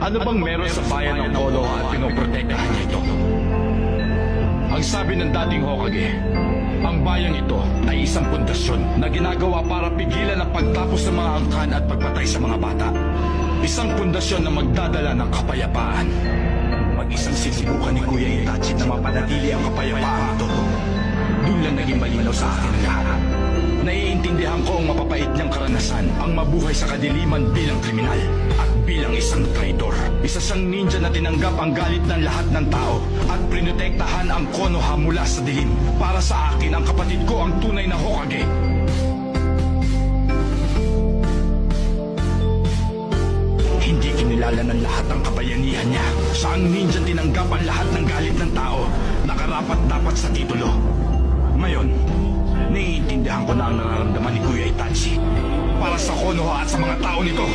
Ano bang meron sa bayan ng Konoha at pinoprotektahan niya ito? Ang sabi ng dating Hokage, ang bayang ito ay isang pundasyon na ginagawa para pigilan ang pagtapos ng mga angkan at pagpatay sa mga bata. Isang pundasyon na magdadala ng kapayapaan. Mag-isang sinubukan ni Kuya Itachi na mapanatili ang kapayapaan ito. Doon lang naging malinaw sa akin ang lahat. Naiintindihan ko ang mapapait niyang karanasan, ang mabuhay sa kadiliman bilang kriminal at bilang isang traitor. Isa siyang ninja na tinanggap ang galit ng lahat ng tao at prinotektahan ang Konoha mula sa dilim. Para sa akin, ang kapatid ko ang tunay na Hokage. Hindi kinilala ng lahat ang kabayanihan niya. Siya ang ninja tinanggap ang lahat ng galit ng tao. Nakarapat dapat sa titulo. Ngayon, naiintindihan ko na ang nararamdaman ni Kuya Itachi para sa Konoha at sa mga tao nito.